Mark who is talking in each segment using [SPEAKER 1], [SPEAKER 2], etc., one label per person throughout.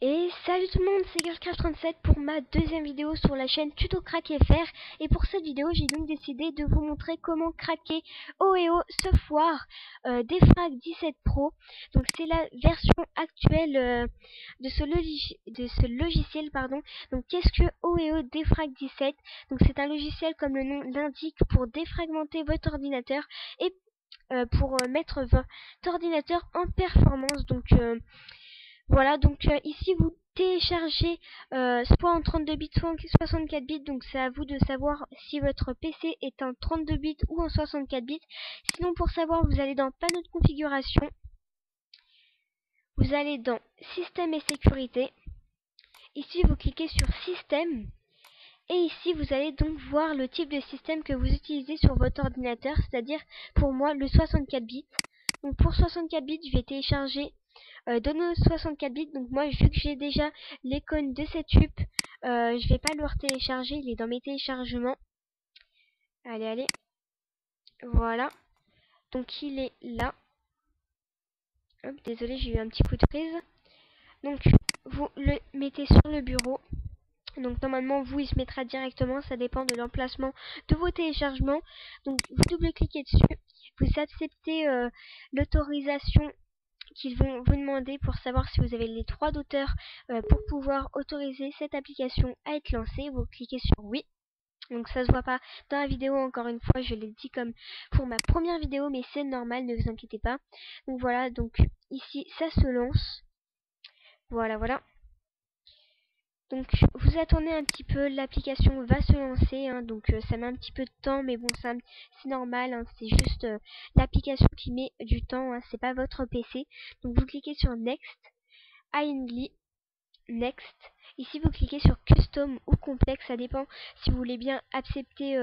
[SPEAKER 1] Et salut tout le monde, c'est Girlcraft37 pour ma deuxième vidéo sur la chaîne Tuto Crack FR. Et pour cette vidéo, j'ai donc décidé de vous montrer comment craquer OEO Software Defrag 17 Pro. Donc c'est la version actuelle de ce logiciel. Donc qu'est-ce que OEO Defrag 17? Donc c'est un logiciel, comme le nom l'indique, pour défragmenter votre ordinateur et pour mettre votre ordinateur en performance. Donc voilà, donc ici vous téléchargez soit en 32 bits soit en 64 bits, donc c'est à vous de savoir si votre PC est en 32 bits ou en 64 bits. Sinon, pour savoir, vous allez dans panneau de configuration, vous allez dans système et sécurité. Ici vous cliquez sur système et ici vous allez donc voir le type de système que vous utilisez sur votre ordinateur, c'est-à-dire pour moi le 64 bits. Donc pour 64 bits, je vais télécharger Dono 64 bits. Donc moi, vu que j'ai déjà l'icône de Setup, je vais pas le télécharger, il est dans mes téléchargements. Allez, voilà. Donc il est là. Hop, désolé, j'ai eu un petit coup de prise. Donc vous le mettez sur le bureau. Donc normalement, vous, il se mettra directement, ça dépend de l'emplacement de vos téléchargements. Donc vous double-cliquez dessus, vous acceptez l'autorisation qu'ils vont vous demander pour savoir si vous avez les droits d'auteur pour pouvoir autoriser cette application à être lancée. Vous cliquez sur oui. Donc ça se voit pas dans la vidéo, encore une fois, je l'ai dit comme pour ma première vidéo, mais c'est normal, ne vous inquiétez pas. Donc voilà, donc ici ça se lance. Voilà. Donc vous attendez un petit peu, l'application va se lancer, hein, donc ça met un petit peu de temps, mais bon, c'est normal, hein, c'est juste l'application qui met du temps, hein, c'est pas votre PC. Donc vous cliquez sur Next, Kindly, Next. Ici vous cliquez sur Custom ou Complexe, ça dépend si vous voulez bien accepter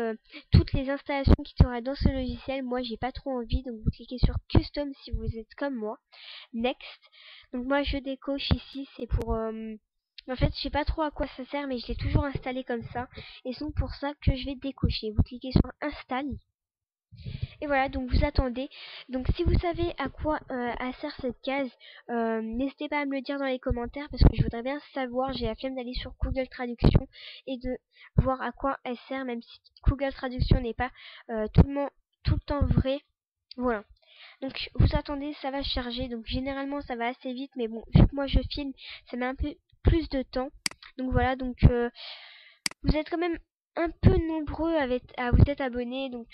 [SPEAKER 1] toutes les installations qui seraient dans ce logiciel. Moi j'ai pas trop envie, donc vous cliquez sur Custom si vous êtes comme moi. Next. Donc moi je décoche ici, c'est pour... en fait, je sais pas trop à quoi ça sert, mais je l'ai toujours installé comme ça. Et c'est donc pour ça que je vais décocher. Vous cliquez sur Install. Et voilà, donc vous attendez. Donc si vous savez à quoi sert cette case, n'hésitez pas à me le dire dans les commentaires, parce que je voudrais bien savoir. J'ai la flemme d'aller sur Google Traduction et de voir à quoi elle sert, même si Google Traduction n'est pas tout le temps vrai. Voilà. Donc vous attendez, ça va charger. Donc généralement ça va assez vite, mais bon, vu que moi je filme, ça met un peu plus de temps. Donc voilà, donc vous êtes quand même un peu nombreux à vous être abonnés. Donc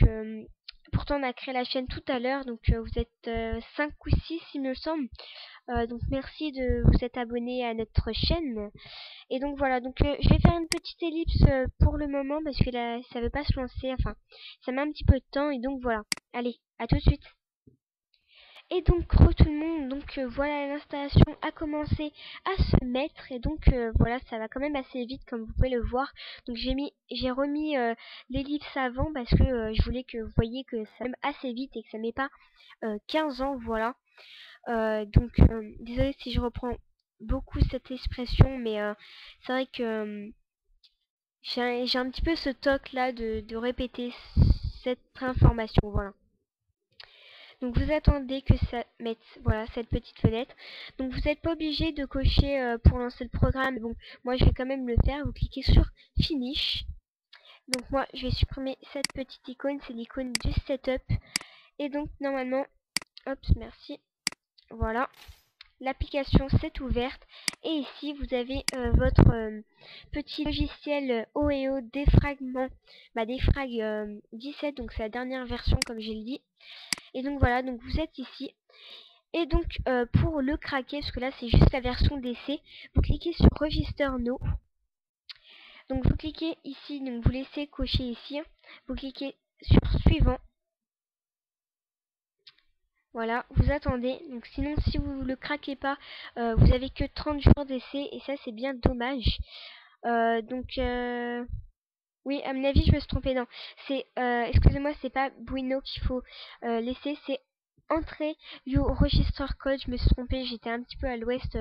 [SPEAKER 1] pourtant on a créé la chaîne tout à l'heure, donc vous êtes 5 ou 6 il me semble. Donc merci de vous être abonnés à notre chaîne. Et donc voilà, donc je vais faire une petite ellipse pour le moment, parce que là ça veut pas se lancer, enfin ça met un petit peu de temps. Et donc voilà, allez, à tout de suite. Et donc tout le monde, donc voilà, l'installation a commencé à se mettre, et donc voilà, ça va quand même assez vite comme vous pouvez le voir. Donc j'ai remis l'ellipse avant, parce que je voulais que vous voyez que ça va assez vite et que ça met pas 15 ans, voilà. Donc désolé si je reprends beaucoup cette expression, mais c'est vrai que j'ai un petit peu ce toc là de répéter cette information, voilà. Donc vous attendez que ça mette, voilà, cette petite fenêtre. Donc vous n'êtes pas obligé de cocher pour lancer le programme. Bon, moi je vais quand même le faire. Vous cliquez sur Finish. Donc moi je vais supprimer cette petite icône, c'est l'icône du setup. Et donc normalement, hop, merci. Voilà, l'application s'est ouverte. Et ici vous avez votre petit logiciel OEO défragment, Defrag 17, donc c'est la dernière version comme j'ai le dit. Et donc voilà, donc vous êtes ici. Et donc pour le craquer, parce que là c'est juste la version d'essai, vous cliquez sur Register No. Donc vous cliquez ici, donc vous laissez cocher ici. Vous cliquez sur Suivant. Voilà, vous attendez. Donc sinon, si vous le craquez pas, vous avez que 30 jours d'essai, et ça c'est bien dommage. Oui, à mon avis je me suis trompée. Non, c'est excusez-moi, c'est pas Bueno qu'il faut laisser, c'est Entrer You Register Code. Je me suis trompée, j'étais un petit peu à l'ouest.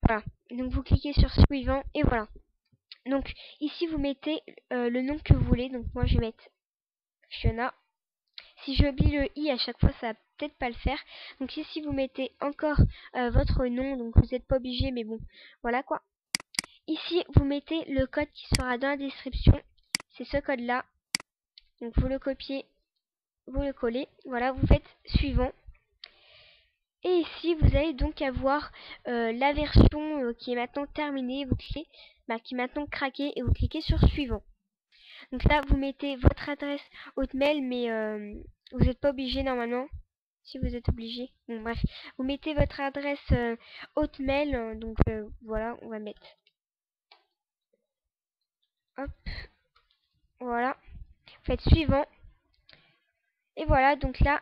[SPEAKER 1] Voilà, donc vous cliquez sur Suivant, et voilà. Donc ici vous mettez le nom que vous voulez. Donc moi je vais mettre Fiona. Si j'oublie le i à chaque fois, ça peut-être pas le faire. Donc ici vous mettez encore votre nom, donc vous n'êtes pas obligé, mais bon, voilà quoi. Ici vous mettez le code qui sera dans la description, c'est ce code là. Donc vous le copiez, vous le collez, voilà, vous faites suivant. Et ici vous allez donc avoir la version qui est maintenant terminée, vous cliquez, qui est maintenant craquée, et vous cliquez sur suivant. Donc là vous mettez votre adresse Hotmail, mais vous n'êtes pas obligé normalement. Si vous êtes obligé, bon bref, vous mettez votre adresse Hotmail, donc voilà, on va mettre, hop, voilà, vous faites suivant. Et voilà, donc là,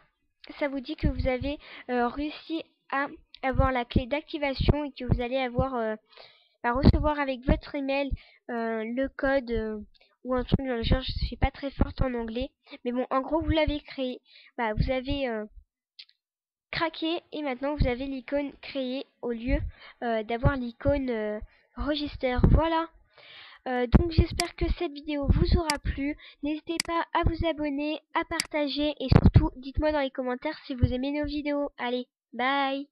[SPEAKER 1] ça vous dit que vous avez réussi à avoir la clé d'activation et que vous allez avoir recevoir avec votre email le code ou un truc dans le genre. Je ne suis pas très forte en anglais, mais bon, en gros, vous l'avez créé. Vous avez craqué et maintenant vous avez l'icône créée au lieu d'avoir l'icône register. Voilà. Donc j'espère que cette vidéo vous aura plu. N'hésitez pas à vous abonner, à partager et surtout dites-moi dans les commentaires si vous aimez nos vidéos. Allez, bye!